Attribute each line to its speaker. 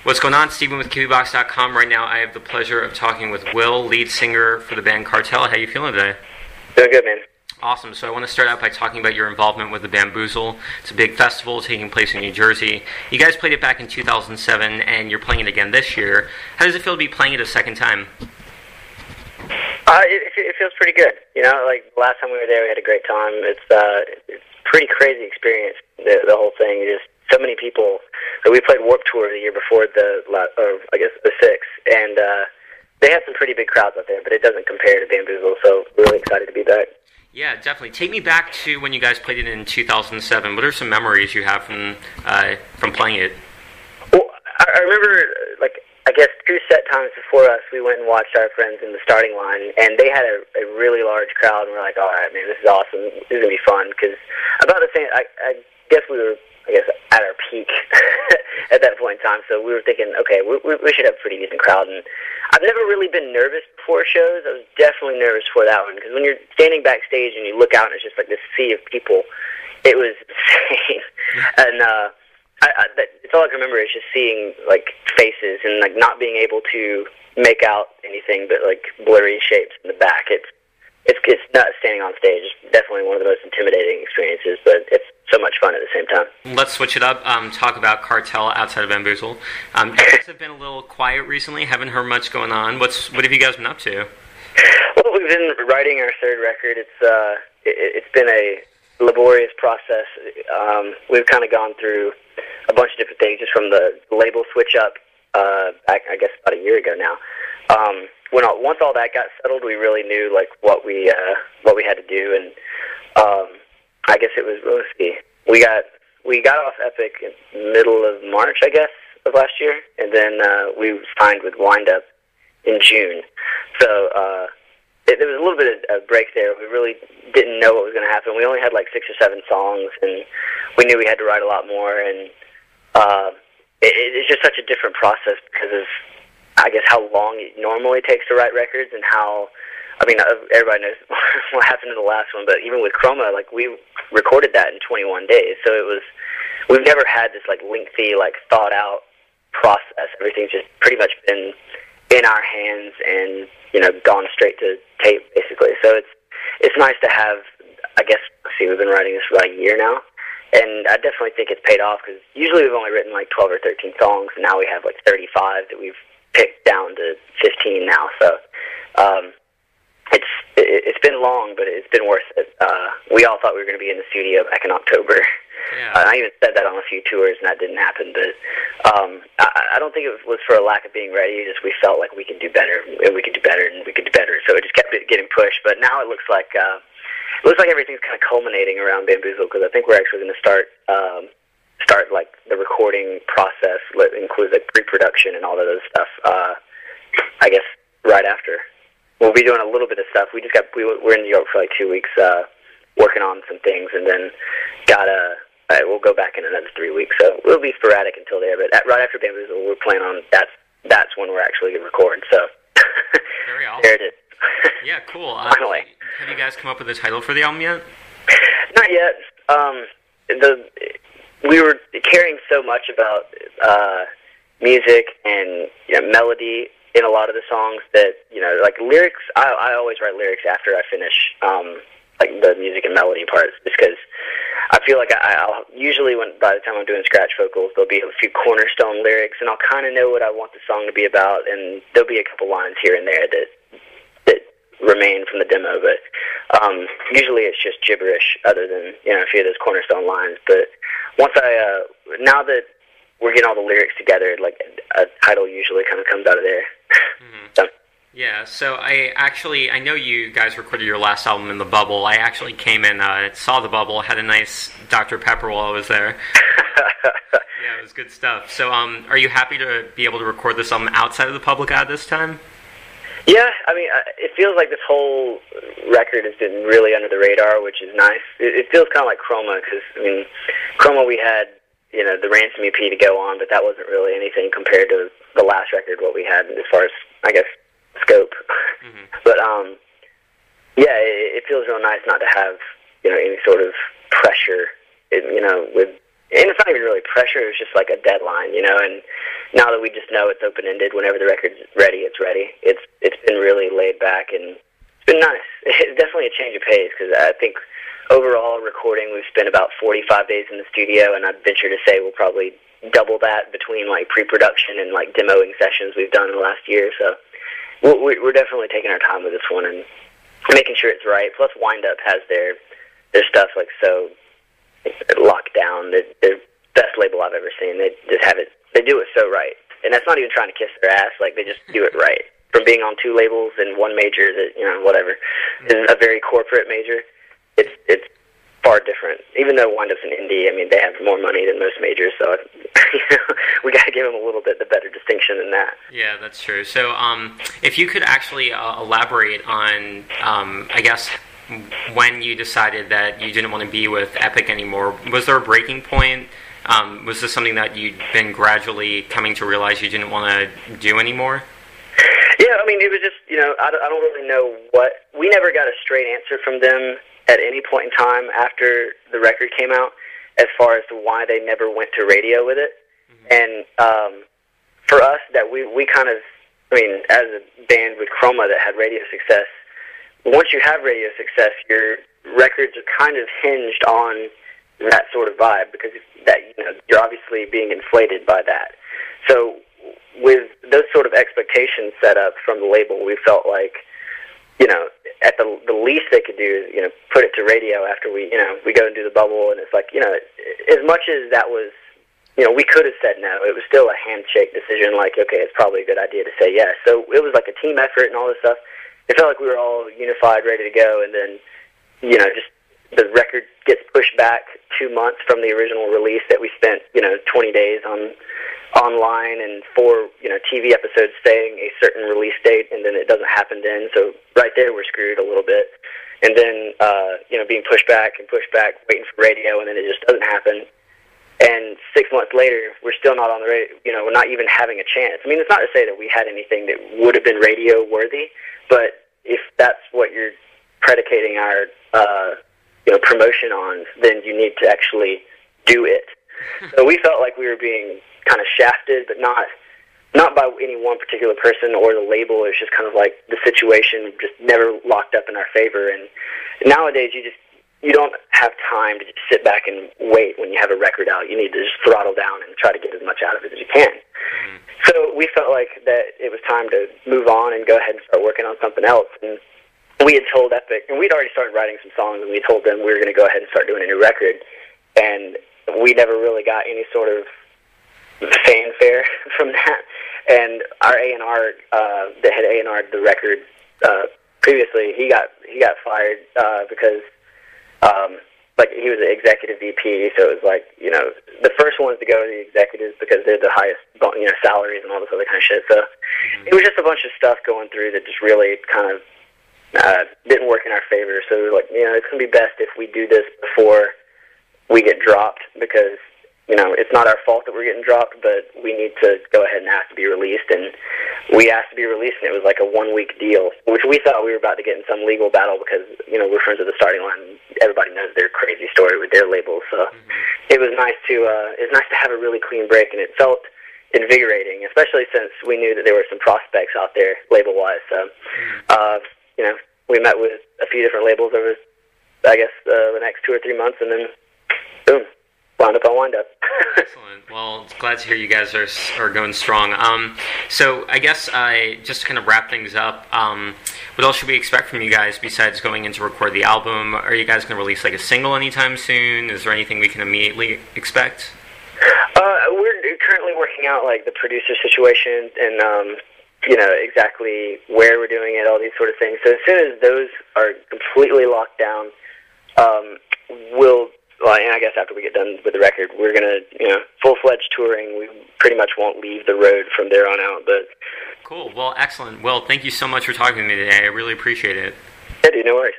Speaker 1: What's going on? Steven with Kiwibox.com. Right now I have the pleasure of talking with Will, lead singer for the band Cartel. How are you feeling today?
Speaker 2: Doing good, man.
Speaker 1: Awesome. So I want to start out by talking about your involvement with the Bamboozle. It's a big festival taking place in New Jersey. You guys played it back in 2007, and you're playing it again this year. How does it feel to be playing it a second time?
Speaker 2: It feels pretty good. You know, like last time we were there, we had a great time. It's a pretty crazy experience, the whole thing. Just so many people. So we played Warped Tour the year before the 6th, and they had some pretty big crowds out there, but it doesn't compare to Bamboozle, so really excited to be back.
Speaker 1: Yeah, definitely. Take me back to when you guys played it in 2007. What are some memories you have from playing it?
Speaker 2: Well, I remember, I guess 2 set times before us, we went and watched our friends in the starting line, and they had a really large crowd, and we're like, all right, man, this is awesome. This is going to be fun, because about the same, I guess we were, at our peak at that point in time, so we were thinking, okay, we should have a pretty decent crowd, and I've never really been nervous before shows. I was definitely nervous for that one, because when you're standing backstage and you look out and it's just like this sea of people, it was insane. And it's all I can remember is just seeing faces and not being able to make out anything but blurry shapes in the back. It's not standing on stage. It's definitely one of the most intimidating experiences, but it's so much fun at the same time.
Speaker 1: Let's switch it up. Talk about Cartel outside of Bamboozle. You guys have been a little quiet recently. Haven't heard much going on. What have you guys been up to?
Speaker 2: Well, we've been writing our third record. It's been a laborious process. We've kind of gone through a bunch of different things, just from the label switch up back, I guess, about a year ago now. Once all that got settled, we really knew what we had to do, and I guess it was, let's see, we got off Epic in the middle of March, I guess, of last year, and then we signed with Wind Up in June. So there was a little bit of a break there. We really didn't know what was going to happen. We only had 6 or 7 songs, and we knew we had to write a lot more, and it's just such a different process because of, I guess, how long it normally takes to write records, and how, everybody knows what happened in the last one, but even with Chroma, we recorded that in 21 days, so we've never had this lengthy, thought out process. Everything's just pretty much been in our hands and, gone straight to tape, basically. So it's nice to have, I guess, we've been writing this for about a year now, and I definitely think it's paid off, because usually we've only written 12 or 13 songs, and now we have 35 that we've picked down to 15 now, so it's been long, but it's been worth it. We all thought we were going to be in the studio back in October.
Speaker 1: Yeah.
Speaker 2: I even said that on a few tours, and that didn't happen, but I don't think it was for a lack of being ready. Just we felt like we could do better, and we could do better, and we could do better, so it just kept getting pushed. But now it looks like everything's kind of culminating around Bamboozle, because I think we're actually going to start the recording process, includes pre-production and all of those stuff. I guess right after. We'll be doing a little bit of stuff. We're in New York for 2 weeks, working on some things, and then we'll go back in another 3 weeks. So we'll be sporadic until there. But right after Bamboozle, we're planning on that's when we're actually going to record. So
Speaker 1: very awesome.
Speaker 2: There it is.
Speaker 1: Yeah, cool.
Speaker 2: Finally.
Speaker 1: Have you guys come up with a title for the album yet?
Speaker 2: Not yet. We were caring so much about music and melody in a lot of the songs that, lyrics, I always write lyrics after I finish the music and melody parts, just because I feel like I'll usually, by the time I'm doing scratch vocals, there'll be a few cornerstone lyrics, and I'll kind of know what I want the song to be about, and there'll be a couple lines here and there that remain from the demo, but usually it's just gibberish other than, a few of those cornerstone lines. But now that we're getting all the lyrics together, a title usually kind of comes out of there.
Speaker 1: Mm-hmm.
Speaker 2: So.
Speaker 1: Yeah, so I know you guys recorded your last album in the Bubble. I actually came and saw the Bubble, had a nice Dr. Pepper while I was there. Yeah, it was good stuff. So are you happy to be able to record this album outside of the public eye this time?
Speaker 2: Yeah, it feels like this whole record has been really under the radar, which is nice. It feels kind of like Chroma, because, Chroma we had, the Ransom EP to go on, but that wasn't really anything compared to the last record, what we had as far as, I guess, scope. Mm-hmm. But, yeah, it feels real nice not to have, any sort of pressure, with and it's not even really pressure, it was just like a deadline, you know, and now that we just know it's open-ended, whenever the record's ready, it's ready. It's been really laid back, and it's been nice. It's definitely a change of pace, because I think overall recording, we've spent about 45 days in the studio, and I'd venture to say we'll probably double that between like pre-production and like demoing sessions we've done in the last year, so we're definitely taking our time with this one and making sure it's right. Plus, Wind Up has their stuff like so locked down. They're the best label I've ever seen. They just have it. They do it so right, and that's not even trying to kiss their ass. Like, they just do it right. From being on 2 labels and 1 major that, you know, whatever, is a very corporate major. It's far different. Even though Wind Up's an indie, I mean, they have more money than most majors, so you know, we got to give them a little bit the better distinction than that.
Speaker 1: Yeah, that's true. So, if you could actually elaborate on, I guess, when you decided that you didn't want to be with Epic anymore, was there a breaking point? Was this something that you'd been gradually coming to realize you didn't want to do anymore?
Speaker 2: Yeah, I mean, it was just, you know, I don't really know what... We never got a straight answer from them at any point in time after the record came out as far as to why they never went to radio with it. Mm-hmm. And for us, that we kind of... I mean, as a band with Chroma that had radio success, once you have radio success, your records are kind of hinged on that sort of vibe, because that, you know, you're obviously being inflated by that. So with those sort of expectations set up from the label, we felt like, you know, at the least they could do is, you know, put it to radio after we go and do the bubble, and it's like, you know, as much as that was, you know, we could have said no, it was still a handshake decision, like, okay, it's probably a good idea to say yes. So it was like a team effort and all this stuff. It felt like we were all unified, ready to go, and then, you know, just the record gets pushed back 2 months from the original release that we spent, you know, 20 days online and 4, you know, TV episodes saying a certain release date, and then it doesn't happen then. So right there, we're screwed a little bit. And then, you know, being pushed back, waiting for radio, and then it just doesn't happen. And 6 months later, we're still not on the radio. You know, we're not even having a chance. I mean, it's not to say that we had anything that would have been radio worthy, but if that's what you're predicating our, you know, promotion on, then you need to actually do it. So we felt like we were being kind of shafted, but not by any one particular person or the label. It's just kind of like the situation just never locked up in our favor. And nowadays, you don't have time to just sit back and wait when you have a record out. You need to just throttle down and try to get as much out of it as you can. Mm-hmm. So we felt like that it was time to move on and go ahead and start working on something else. And we had told Epic, and we'd already started writing some songs, and we told them we were going to go ahead and start doing a new record. And we never really got any sort of fanfare from that. And our A&R, that had A&R'd the record previously, he got fired because like he was an executive VP, so it was like, you know, the first ones to go are the executives because they're the highest, you know, salaries and all this other kind of shit. So it was just a bunch of stuff going through that just really kind of didn't work in our favor. So we were like, you know, it's going to be best if we do this before we get dropped, because, you know, it's not our fault that we're getting dropped, but we need to go ahead and ask to be released. And we asked to be released, and it was like a 1-week deal, which we thought we were about to get in some legal battle because, you know, we're friends with the Starting Line. Everybody knows their crazy story with their labels. So it was nice to have a really clean break, and it felt invigorating, especially since we knew that there were some prospects out there label-wise. So, you know, we met with a few different labels over, I guess, the next 2 or 3 months, and then boom, wound up on Wind Up.
Speaker 1: Excellent. Well, glad to hear you guys are going strong. So I guess just to kind of wrap things up, what else should we expect from you guys besides going in to record the album? Are you guys going to release like a single anytime soon? Is there anything we can immediately expect?
Speaker 2: We're currently working out like the producer situation and you know, exactly where we're doing it, all these sort of things. So as soon as those are completely locked down, and I guess after we get done with the record, we're going to, you know, full-fledged touring. We pretty much won't leave the road from there on out. But
Speaker 1: cool. Well, excellent. Well, thank you so much for talking to me today. I really appreciate it.
Speaker 2: Yeah, dude, no worries.